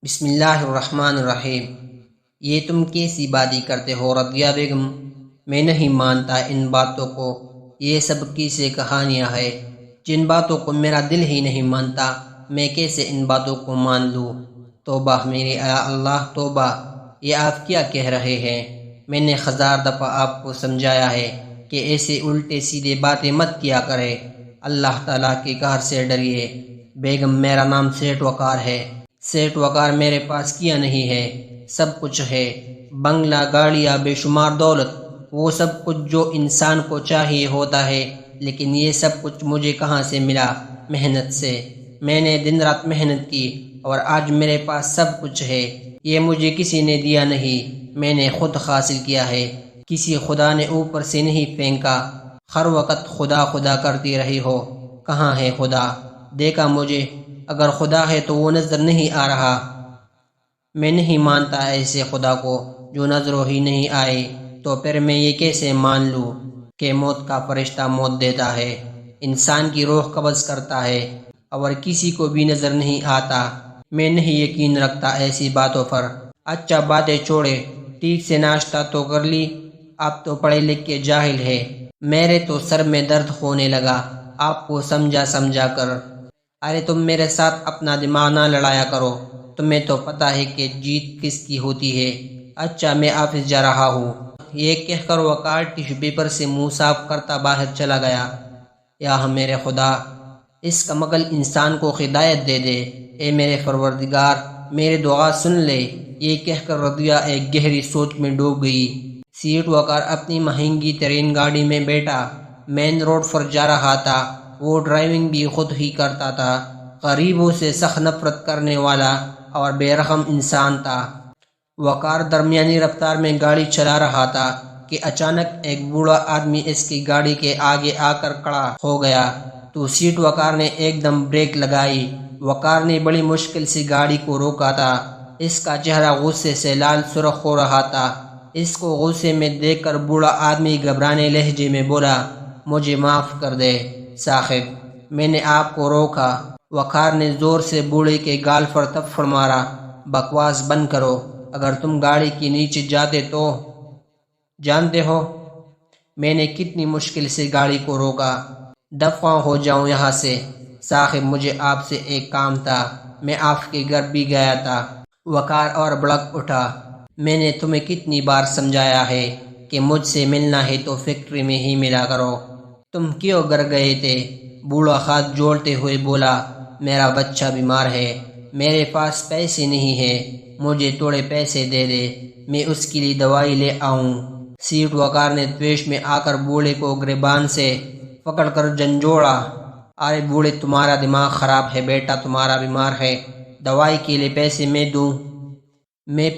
بسم اللہ الرحمن الرحیم۔ یہ تم کیسی باتیں کرتے ہو رضیہ بیگم؟ میں نہیں مانتا ان باتوں کو، یہ سب کیسے کہانیاں ہیں جن باتوں کو میرا دل ہی نہیں مانتا، میں کیسے ان باتوں کو مان لوں؟ توبہ میری اللہ توبہ، یہ آپ کیا کہہ رہے ہیں؟ میں نے ہزار دفعہ آپ کو سمجھایا ہے کہ ایسے الٹے سیدھے باتیں مت کیا کرے، اللہ تعالیٰ کے قہر سے ڈریے۔ بیگم میرا نام سیٹھ وقار ہے، سیٹھ وقار میرے پاس کیا نہیں ہے، سب کچھ ہے، بنگلہ، گاڑیاں، بے شمار دولت، وہ سب کچھ جو انسان کو چاہیے ہوتا ہے، لیکن یہ سب کچھ مجھے کہاں سے ملا؟ محنت سے۔ میں نے دن رات محنت کی اور آج میرے پاس سب کچھ ہے۔ یہ مجھے کسی نے دیا نہیں، میں نے خود حاصل کیا ہے، کسی خدا نے اوپر سے نہیں پھینکا۔ ہر وقت خدا خدا کرتی رہی ہو، کہاں ہے خدا؟ دیکھا مجھے؟ اگر خدا ہے تو وہ نظر نہیں آ رہا۔ میں نہیں مانتا ایسے خدا کو جو نظروں ہی نہیں آئے، تو پھر میں یہ کیسے مان لوں کہ موت کا فرشتہ موت دیتا ہے، انسان کی روح قبض کرتا ہے اور کسی کو بھی نظر نہیں آتا؟ میں نہیں یقین رکھتا ایسی باتوں پر۔ اچھا باتیں چھوڑے، ٹھیک سے ناشتہ تو کر لی؟ آپ تو پڑھے لکھے جاہل ہے، میرے تو سر میں درد ہونے لگا آپ کو سمجھا سمجھا کر۔ ارے تم میرے ساتھ اپنا دماغ نہ لڑایا کرو، تمہیں تو پتہ ہے کہ جیت کس کی ہوتی ہے۔ اچھا میں آفس جا رہا ہوں، یہ کہہ کر وقار ٹیشو پیپر سے منہ صاف کرتا باہر چلا گیا۔ یا میرے خدا، اس کمقل انسان کو ہدایت دے دے، اے میرے پروردگار میری دعا سن لے۔ یہ کہہ کر رضیہ ایک گہری سوچ میں ڈوب گئی۔ سیٹھ وقار اپنی مہنگی ترین گاڑی میں بیٹھا مین روڈ پر جا رہا تھا۔ وہ ڈرائیونگ بھی خود ہی کرتا تھا، غریبوں سے سخت نفرت کرنے والا اور بے رحم انسان تھا۔ وقار درمیانی رفتار میں گاڑی چلا رہا تھا کہ اچانک ایک بوڑھا آدمی اس کی گاڑی کے آگے آ کر کھڑا ہو گیا تو سیٹھ وقار نے ایک دم بریک لگائی۔ وقار نے بڑی مشکل سے گاڑی کو روکا تھا، اس کا چہرہ غصے سے لال سرخ ہو رہا تھا۔ اس کو غصے میں دیکھ کر بوڑھا آدمی گھبرانے لہجے میں بولا، مجھے معاف کر دے صاحب، میں نے آپ کو روکا۔ وقار نے زور سے بوڑھے کے گال پر تھپڑ مارا، بکواس بند کرو، اگر تم گاڑی کے نیچے جاتے تو جانتے ہو میں نے کتنی مشکل سے گاڑی کو روکا۔ دفع ہو جاؤ یہاں سے صاحب، مجھے آپ سے ایک کام تھا، میں آپ کے گھر بھی گیا تھا۔ وقار اور بھڑک اٹھا، میں نے تمہیں کتنی بار سمجھایا ہے کہ مجھ سے ملنا ہے تو فیکٹری میں ہی ملا کرو، تم کیوں گھر گئے تھے؟ بوڑھا ہاتھ جوڑتے ہوئے بولا، میرا بچہ بیمار ہے، میرے پاس پیسے نہیں ہیں، مجھے تھوڑے پیسے دے دے، میں اس کے لیے دوائی لے آؤں۔ سیٹھ وقار نے طویش میں آ کر بوڑھے کو گریبان سے پکڑ کر جھنجھوڑا۔ ارے بوڑھے، تمہارا دماغ خراب ہے بیٹا، تمہارا بیمار ہے، دوائی کے لیے پیسے میں دوں؟ میں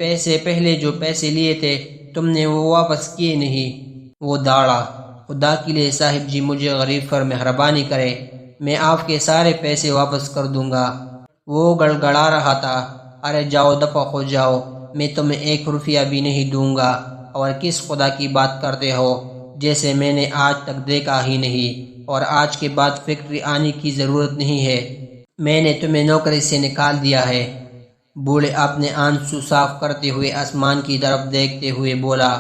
پہلے جو پیسے لیے تھے تم نے وہ واپس کیے نہیں۔ وہ داڑا، خدا کے لیے صاحب جی مجھے غریب پر مہربانی کرے، میں آپ کے سارے پیسے واپس کر دوں گا۔ وہ گڑگڑا رہا تھا، ارے جاؤ دفع ہو جاؤ، میں تمہیں ایک روپیہ بھی نہیں دوں گا، اور کس خدا کی بات کرتے ہو جیسے میں نے آج تک دیکھا ہی نہیں، اور آج کے بعد فیکٹری آنے کی ضرورت نہیں ہے، میں نے تمہیں نوکری سے نکال دیا ہے۔ بوڑھے اپنے آنسو صاف کرتے ہوئے آسمان کی طرف دیکھتے ہوئے بولا،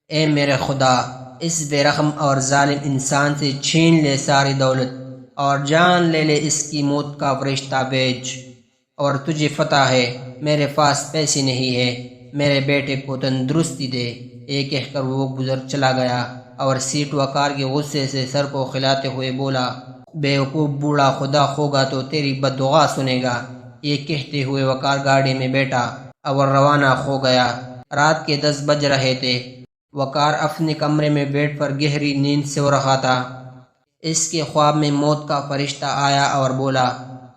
اے میرے خدا، اس بے رحم اور ظالم انسان سے چھین لے ساری دولت اور جان لے لے، اس کی موت کا فرشتہ بھیج، اور تجھے فتح ہے میرے پاس پیسے نہیں ہے، میرے بیٹے کو تندرستی دے۔ یہ کہہ کر وہ گزر چلا گیا اور سیٹھ وقار کے غصے سے سر کو کھلاتے ہوئے بولا، بیوقوف بوڑھا، خدا ہوگا تو تیری بد دعا سنے گا۔ یہ کہتے ہوئے وقار گاڑی میں بیٹھا اور روانہ ہو گیا۔ رات کے 10 بج رہے تھے۔ وقار اپنے کمرے میں بیڈ پر گہری نیند سو رہا تھا۔ اس کے خواب میں موت کا فرشتہ آیا اور بولا،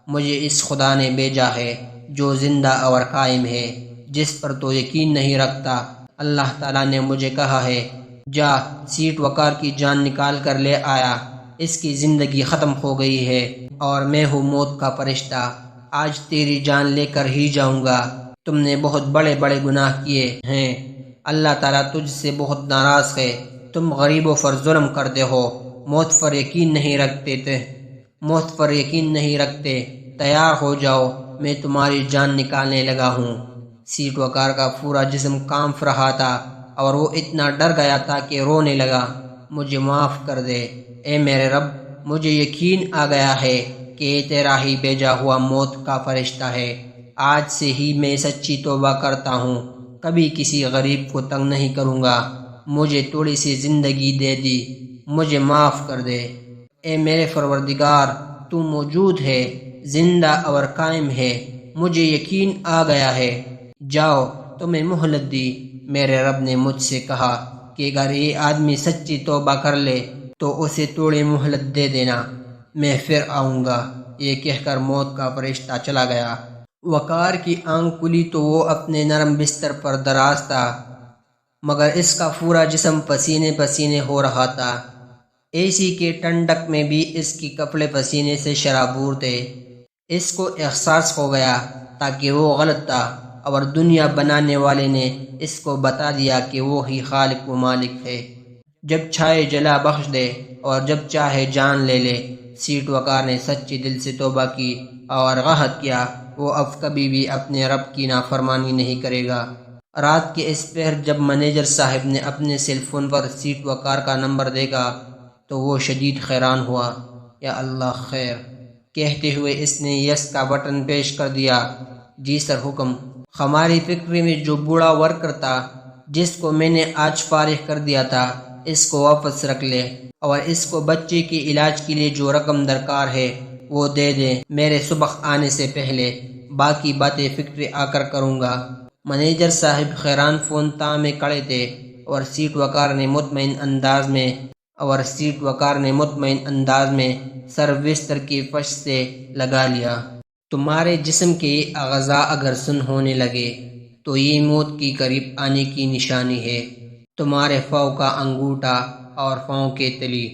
مجھے اس خدا نے بھیجا ہے جو زندہ اور قائم ہے، جس پر تو یقین نہیں رکھتا۔ اللہ تعالیٰ نے مجھے کہا ہے، جا سیٹھ وقار کی جان نکال کر لے آیا، اس کی زندگی ختم ہو گئی ہے اور میں ہوں موت کا فرشتہ، آج تیری جان لے کر ہی جاؤں گا۔ تم نے بہت بڑے بڑے گناہ کیے ہیں، اللہ تعالیٰ تجھ سے بہت ناراض ہے، تم غریبوں پر ظلم کرتے ہو، موت پر یقین نہیں رکھتے، تیار ہو جاؤ، میں تمہاری جان نکالنے لگا ہوں۔ سیٹ وقار کا پورا جسم کانپ رہا تھا اور وہ اتنا ڈر گیا تھا کہ رونے لگا۔ مجھے معاف کر دے اے میرے رب، مجھے یقین آ گیا ہے کہ یہ تیرا ہی بھیجا ہوا موت کا فرشتہ ہے۔ آج سے ہی میں سچی توبہ کرتا ہوں، کبھی کسی غریب کو تنگ نہیں کروں گا۔ مجھے تھوڑی سی زندگی دے دی، مجھے معاف کر دے۔ اے میرے پروردگار، تو موجود ہے، زندہ اور قائم ہے، مجھے یقین آ گیا ہے۔ جاؤ، تمہیں مہلت دی۔ میرے رب نے مجھ سے کہا کہ اگر یہ آدمی سچی توبہ کر لے تو اسے تھوڑی مہلت دے دینا، میں پھر آؤں گا۔ یہ کہہ کر موت کا فرشتہ چلا گیا۔ وقار کی آنکھ کھلی تو وہ اپنے نرم بستر پر دراز تھا، مگر اس کا پورا جسم پسینے پسینے ہو رہا تھا۔ اے سی کے ٹھنڈک میں بھی اس کی کپڑے پسینے سے شرابور تھے۔ اس کو احساس ہو گیا تاکہ وہ غلط تھا، اور دنیا بنانے والے نے اس کو بتا دیا کہ وہ ہی خالق و مالک ہے۔ جب چاہے جلا بخش دے اور جب چاہے جان لے لے۔ سیٹ وقار نے سچی دل سے توبہ کی اور عہد کیا وہ اب کبھی بھی اپنے رب کی نافرمانی نہیں کرے گا۔ رات کے اس پہر جب مینیجر صاحب نے اپنے سیل فون پر سیٹ وقار کا نمبر دیکھا تو وہ شدید حیران ہوا۔ یا اللہ خیر، کہتے ہوئے اس نے یس کا بٹن پیش کر دیا۔ جی سر، حکم۔ ہماری فیکٹری میں جو بوڑھا ورکر تھا جس کو میں نے آج فارغ کر دیا تھا، اس کو واپس رکھ لے، اور اس کو بچے کے علاج کے لیے جو رقم درکار ہے وہ دے دیں میرے صبح آنے سے پہلے۔ باقی باتیں فیکٹری آ کر کروں گا۔ مینیجر صاحب حیران فون تاں میں کھڑے تھے اور سیٹ وقار نے مطمئن انداز میں سر بستر کی فرش سے لگا لیا۔ تمہارے جسم کے اعضاء اگر سن ہونے لگے تو یہ موت کی قریب آنے کی نشانی ہے۔ تمہارے پاؤں کا انگوٹھا اور پاؤں کے تلی